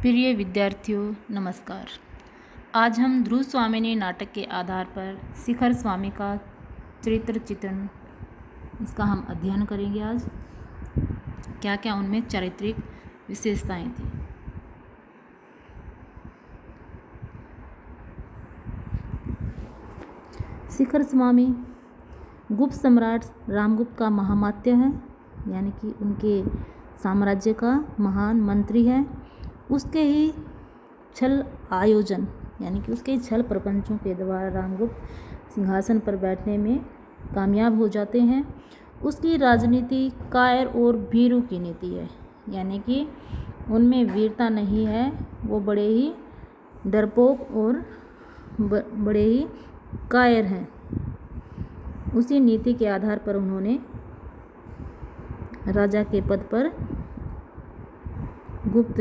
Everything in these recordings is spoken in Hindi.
प्रिय विद्यार्थियों नमस्कार। आज हम ध्रुव स्वामिनी नाटक के आधार पर शिखर स्वामी का चरित्र चित्रण इसका हम अध्ययन करेंगे। आज क्या क्या उनमें चारित्रिक विशेषताएं थी। शिखर स्वामी गुप्त सम्राट रामगुप्त का महामात्य है, यानी कि उनके साम्राज्य का महान मंत्री है। उसके ही छल आयोजन यानी कि उसके छल प्रपंचों के द्वारा रामगुप्त सिंहासन पर बैठने में कामयाब हो जाते हैं। उसकी राजनीति कायर और भीरू की नीति है, यानी कि उनमें वीरता नहीं है, वो बड़े ही डरपोक और बड़े ही कायर हैं। उसी नीति के आधार पर उन्होंने राजा के पद पर गुप्त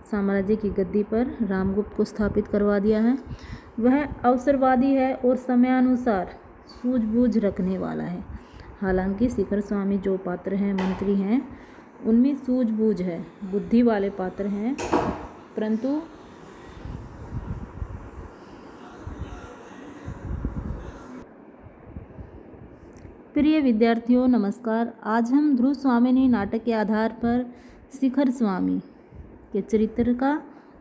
साम्राज्य की गद्दी पर रामगुप्त को स्थापित करवा दिया है। वह अवसरवादी है और समयानुसार सूझबूझ रखने वाला है। हालांकि शिखर स्वामी जो पात्र हैं, मंत्री हैं, उनमें सूझबूझ है, बुद्धि वाले पात्र हैं, परंतु प्रिय विद्यार्थियों नमस्कार। आज हम ध्रुव स्वामिनी नाटक के आधार पर शिखर स्वामी के चरित्र का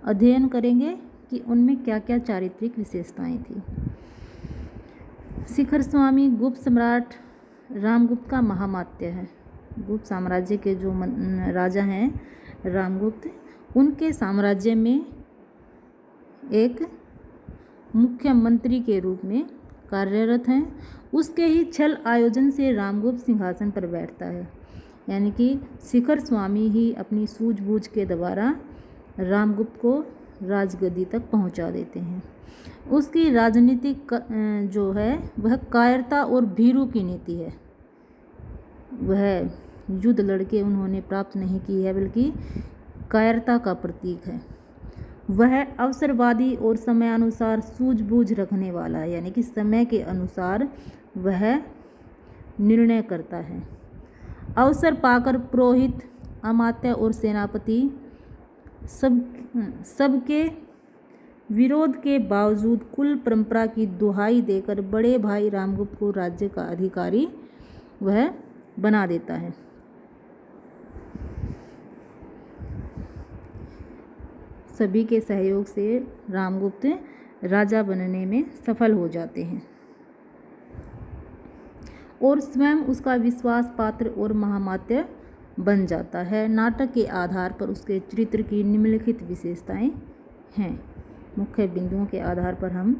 अध्ययन करेंगे कि उनमें क्या क्या चारित्रिक विशेषताएं थी। शिखर स्वामी गुप्त सम्राट रामगुप्त का महामात्य है। गुप्त साम्राज्य के जो राजा हैं रामगुप्त, उनके साम्राज्य में एक मुख्य मंत्री के रूप में कार्यरत हैं। उसके ही छल आयोजन से रामगुप्त सिंहासन पर बैठता है, यानी कि शिखर स्वामी ही अपनी सूझबूझ के द्वारा रामगुप्त को राजगद्दी तक पहुंचा देते हैं। उसकी राजनीतिक जो है वह कायरता और भीरू की नीति है। वह युद्ध लड़के उन्होंने प्राप्त नहीं की है, बल्कि कायरता का प्रतीक है। वह अवसरवादी और समयानुसार सूझबूझ रखने वाला है, यानी कि समय के अनुसार वह निर्णय करता है। अवसर पाकर पुरोहित, अमात्य और सेनापति सबके विरोध के बावजूद कुल परंपरा की दुहाई देकर बड़े भाई रामगुप्त को राज्य का अधिकारी वह बना देता है। सभी के सहयोग से रामगुप्त राजा बनने में सफल हो जाते हैं और स्वयं उसका विश्वास पात्र और महामात्य बन जाता है। नाटक के आधार पर उसके चरित्र की निम्नलिखित विशेषताएं हैं। मुख्य बिंदुओं के आधार पर हम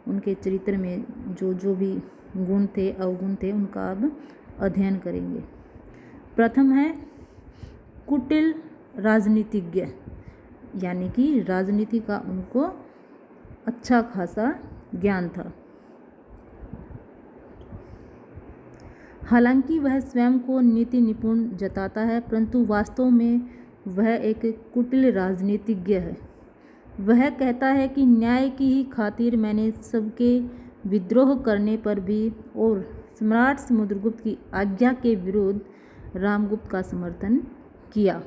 उनके चरित्र में जो भी गुण थे, अवगुण थे, उनका अब अध्ययन करेंगे। प्रथम है कुटिल राजनीतिज्ञ, यानी कि राजनीति का उनको अच्छा खासा ज्ञान था। हालांकि वह स्वयं को नीति निपुण जताता है, परंतु वास्तव में वह एक कुटिल राजनीतिज्ञ है। वह कहता है कि न्याय की ही खातिर मैंने सबके विद्रोह करने पर भी और सम्राट समुद्रगुप्त की आज्ञा के विरुद्ध रामगुप्त का समर्थन किया।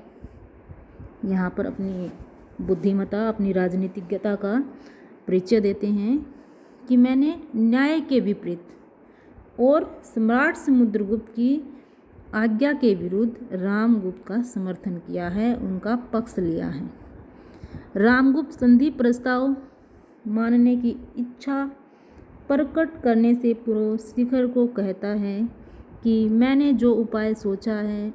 यहाँ पर अपनी बुद्धिमत्ता, अपनी राजनीतिज्ञता का परिचय देते हैं कि मैंने न्याय के विपरीत और सम्राट समुद्रगुप्त की आज्ञा के विरुद्ध रामगुप्त का समर्थन किया है, उनका पक्ष लिया है। रामगुप्त संधि प्रस्ताव मानने की इच्छा प्रकट करने से पूर्व शिखर को कहता है कि मैंने जो उपाय सोचा है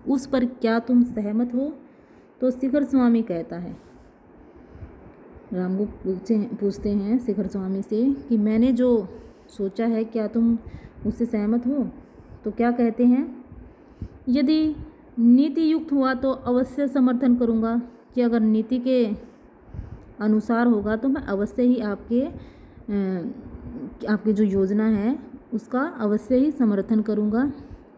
उस पर क्या तुम सहमत हो। तो शिखर स्वामी कहता है, रामगुप्त पूछते हैं शिखर स्वामी से कि मैंने जो सोचा है क्या तुम उससे सहमत हो। तो क्या कहते हैं, यदि नीति युक्त हुआ तो अवश्य समर्थन करूँगा, कि अगर नीति के अनुसार होगा तो मैं अवश्य ही आपकी जो योजना है उसका अवश्य ही समर्थन करूँगा।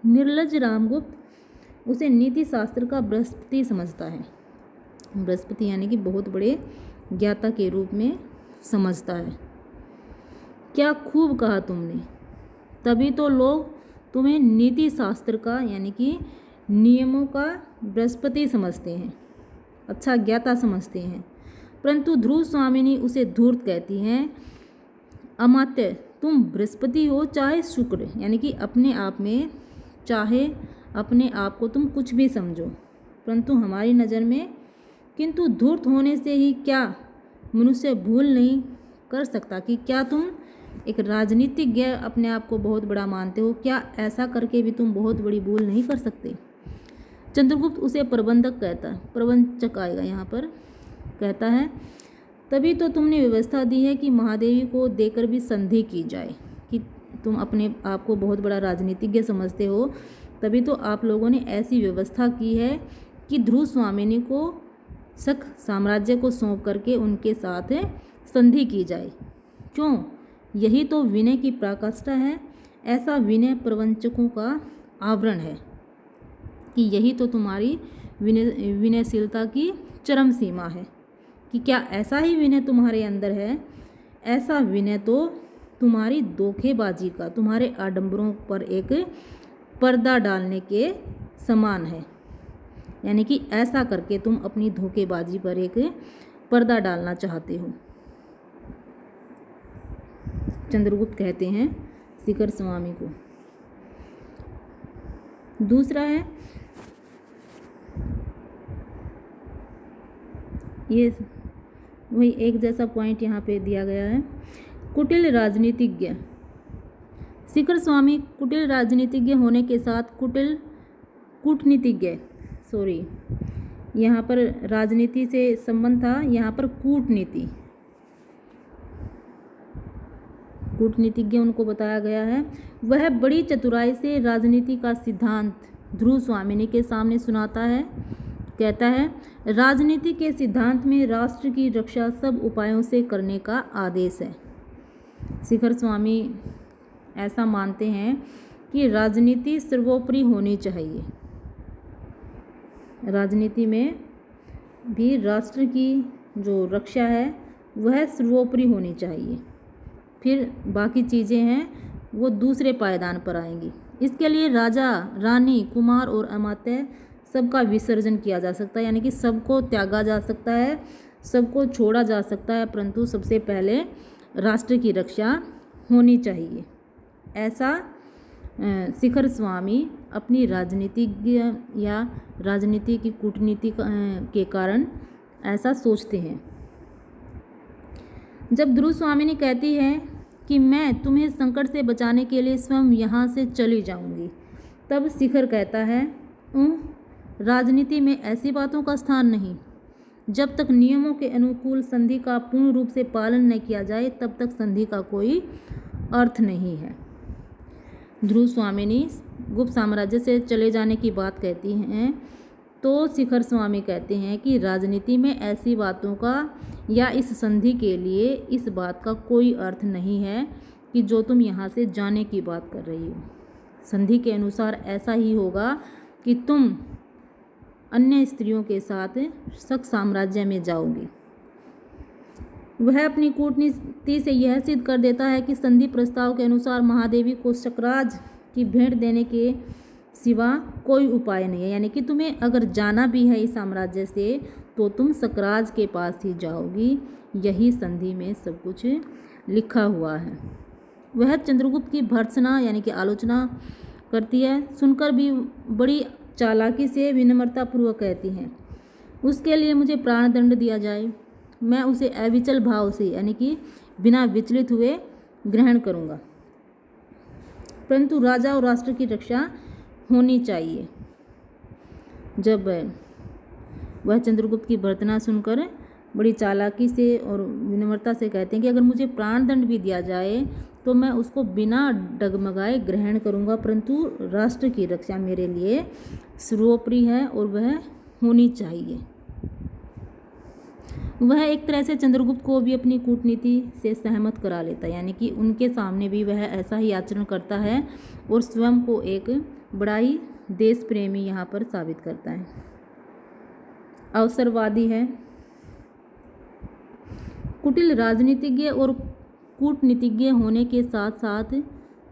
निर्लज्ज रामगुप्त उसे नीति शास्त्र का बृहस्पति समझता है। बृहस्पति यानी कि बहुत बड़े ज्ञाता के रूप में समझता है। क्या खूब कहा तुमने, तभी तो लोग तुम्हें नीति शास्त्र का यानी कि नियमों का बृहस्पति समझते हैं। अच्छा ज्ञाता समझते हैं। परंतु ध्रुव स्वामिनी उसे धूर्त कहती हैं। अमात्य, तुम बृहस्पति हो चाहे शुक्र, यानी कि अपने आप में चाहे अपने आप को तुम कुछ भी समझो, परंतु हमारी नज़र में किंतु धूर्त होने से ही क्या मनुष्य भूल नहीं कर सकता कि क्या तुम एक राजनीतिज्ञ अपने आप को बहुत बड़ा मानते हो? क्या ऐसा करके भी तुम बहुत बड़ी भूल नहीं कर सकते? चंद्रगुप्त उसे प्रबंधक कहता है, प्रबंधक आएगा यहाँ पर, कहता है तभी तो तुमने व्यवस्था दी है कि महादेवी को देकर भी संधि की जाए, कि तुम अपने आप को बहुत बड़ा राजनीतिज्ञ समझते हो, तभी तो आप लोगों ने ऐसी व्यवस्था की है कि ध्रुव स्वामिनी को शक साम्राज्य को सौंप करके उनके साथ संधि की जाए। क्यों? यही तो विनय की पराकाष्ठा है। ऐसा विनय प्रवंचकों का आवरण है कि यही तो तुम्हारी विनयशीलता की चरम सीमा है। कि क्या ऐसा ही विनय तुम्हारे अंदर है? ऐसा विनय तो तुम्हारी धोखेबाजी का, तुम्हारे आडंबरों पर एक पर्दा डालने के समान है। यानी कि ऐसा करके तुम अपनी धोखेबाजी पर एक पर्दा डालना चाहते हो। चंद्रगुप्त कहते हैं शिखर स्वामी को। दूसरा है ये वही एक जैसा पॉइंट यहाँ पे दिया गया है, कुटिल राजनीतिज्ञ। शिखर स्वामी कुटिल राजनीतिज्ञ होने के साथ कुटिल कूटनीतिज्ञ, सॉरी यहाँ पर राजनीति से संबंध था, यहाँ पर कूटनीति, कूटनीतिज्ञ उनको बताया गया है। वह बड़ी चतुराई से राजनीति का सिद्धांत ध्रुव स्वामिनी के सामने सुनाता है। कहता है राजनीति के सिद्धांत में राष्ट्र की रक्षा सब उपायों से करने का आदेश है। शिखर स्वामी ऐसा मानते हैं कि राजनीति सर्वोपरि होनी चाहिए। राजनीति में भी राष्ट्र की जो रक्षा है वह सर्वोपरि होनी चाहिए, फिर बाकी चीज़ें हैं वो दूसरे पायदान पर आएंगी। इसके लिए राजा, रानी, कुमार और अमात्य सबका विसर्जन किया जा सकता है, यानी कि सबको त्यागा जा सकता है, सबको छोड़ा जा सकता है, परंतु सबसे पहले राष्ट्र की रक्षा होनी चाहिए। ऐसा शिखर स्वामी अपनी राजनीतिज्ञ या राजनीति की कूटनीति के कारण ऐसा सोचते हैं। जब ध्रुव स्वामिनी कहती है कि मैं तुम्हें संकट से बचाने के लिए स्वयं यहाँ से चली जाऊँगी, तब शिखर कहता है राजनीति में ऐसी बातों का स्थान नहीं। जब तक नियमों के अनुकूल संधि का पूर्ण रूप से पालन न किया जाए तब तक संधि का कोई अर्थ नहीं है। ध्रुव स्वामिनी गुप्त साम्राज्य से चले जाने की बात कहती हैं तो शिखर स्वामी कहते हैं कि राजनीति में ऐसी बातों का या इस संधि के लिए इस बात का कोई अर्थ नहीं है कि जो तुम यहाँ से जाने की बात कर रही हो। संधि के अनुसार ऐसा ही होगा कि तुम अन्य स्त्रियों के साथ शक साम्राज्य में जाओगी। वह अपनी कूटनीति से यह सिद्ध कर देता है कि संधि प्रस्ताव के अनुसार महादेवी को शकराज की भेंट देने के सिवा कोई उपाय नहीं है। यानी कि तुम्हें अगर जाना भी है इस साम्राज्य से तो तुम शकराज के पास ही जाओगी। यही संधि में सब कुछ लिखा हुआ है। वह चंद्रगुप्त की भर्त्सना यानी कि आलोचना करती है, सुनकर भी बड़ी चालाकी से विनम्रतापूर्वक कहती हैं उसके लिए मुझे प्राणदंड दिया जाए, मैं उसे अविचल भाव से यानी कि बिना विचलित हुए ग्रहण करूँगा, परंतु राजा और राष्ट्र की रक्षा होनी चाहिए। जब वह चंद्रगुप्त की भर्त्सना सुनकर बड़ी चालाकी से और विनम्रता से कहते हैं कि अगर मुझे प्राणदंड भी दिया जाए तो मैं उसको बिना डगमगाए ग्रहण करूँगा, परंतु राष्ट्र की रक्षा मेरे लिए सर्वोपरि है और वह होनी चाहिए। वह एक तरह से चंद्रगुप्त को भी अपनी कूटनीति से सहमत करा लेता है, यानी कि उनके सामने भी वह ऐसा ही आचरण करता है और स्वयं को एक बड़ा ही देश प्रेमी यहाँ पर साबित करता है। अवसरवादी है। कुटिल राजनीतिज्ञ और कूटनीतिज्ञ होने के साथ साथ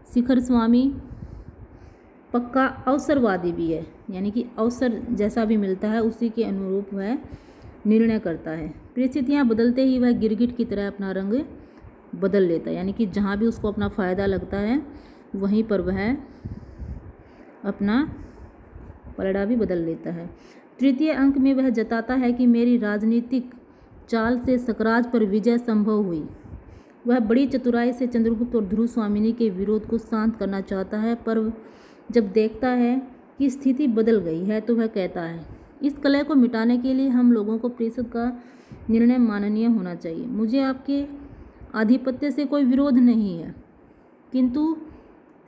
शिखर स्वामी पक्का अवसरवादी भी है, यानी कि अवसर जैसा भी मिलता है उसी के अनुरूप वह निर्णय करता है। परिस्थितियाँ बदलते ही वह गिरगिट की तरह अपना रंग बदल लेता है, यानी कि जहाँ भी उसको अपना फ़ायदा लगता है वहीं पर वह अपना पलड़ा भी बदल लेता है। तृतीय अंक में वह जताता है कि मेरी राजनीतिक चाल से सकराज पर विजय संभव हुई। वह बड़ी चतुराई से चंद्रगुप्त और ध्रुव स्वामिनी के विरोध को शांत करना चाहता है, पर जब देखता है कि स्थिति बदल गई है तो वह कहता है, इस कलह को मिटाने के लिए हम लोगों को परिषद का निर्णय माननीय होना चाहिए। मुझे आपके आधिपत्य से कोई विरोध नहीं है, किंतु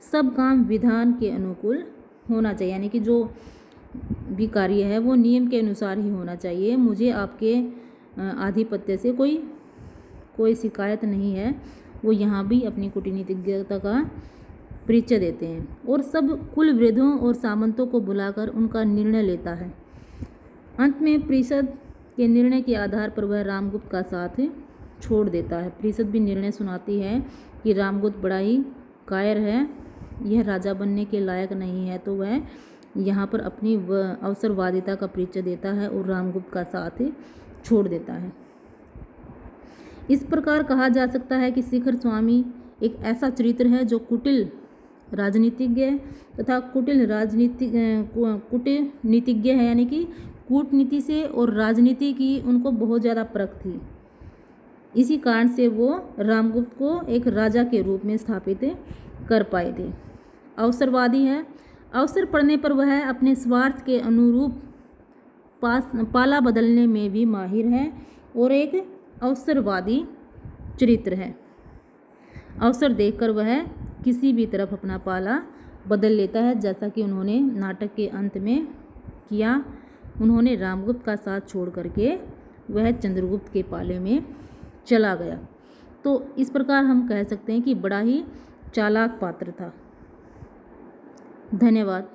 सब काम विधान के अनुकूल होना चाहिए, यानी कि जो भी कार्य है वो नियम के अनुसार ही होना चाहिए। मुझे आपके आधिपत्य से कोई शिकायत नहीं है। वो यहाँ भी अपनी कूटनीतिज्ञता का परिचय देते हैं और सब कुल वृद्धों और सामंतों को बुलाकर उनका निर्णय लेता है। अंत में परिषद के निर्णय के आधार पर वह रामगुप्त का साथ छोड़ देता है। परिषद भी निर्णय सुनाती है कि रामगुप्त बड़ा ही कायर है, यह राजा बनने के लायक नहीं है, तो वह यहाँ पर अपनी अवसरवादिता का परिचय देता है और रामगुप्त का साथ छोड़ देता है। इस प्रकार कहा जा सकता है कि शिखर स्वामी एक ऐसा चरित्र है जो कुटिल राजनीतिज्ञ तथा कूटनीतिज्ञ है, यानी कि कूटनीति से और राजनीति की उनको बहुत ज़्यादा परख थी। इसी कारण से वो रामगुप्त को एक राजा के रूप में स्थापित कर पाए थे। अवसरवादी है, अवसर पड़ने पर वह अपने स्वार्थ के अनुरूप पाला बदलने में भी माहिर है और एक अवसरवादी चरित्र है। अवसर देखकर वह किसी भी तरफ अपना पाला बदल लेता है, जैसा कि उन्होंने नाटक के अंत में किया। उन्होंने रामगुप्त का साथ छोड़ करके वह चंद्रगुप्त के पाले में चला गया। तो इस प्रकार हम कह सकते हैं कि बड़ा ही चालाक पात्र था। धन्यवाद।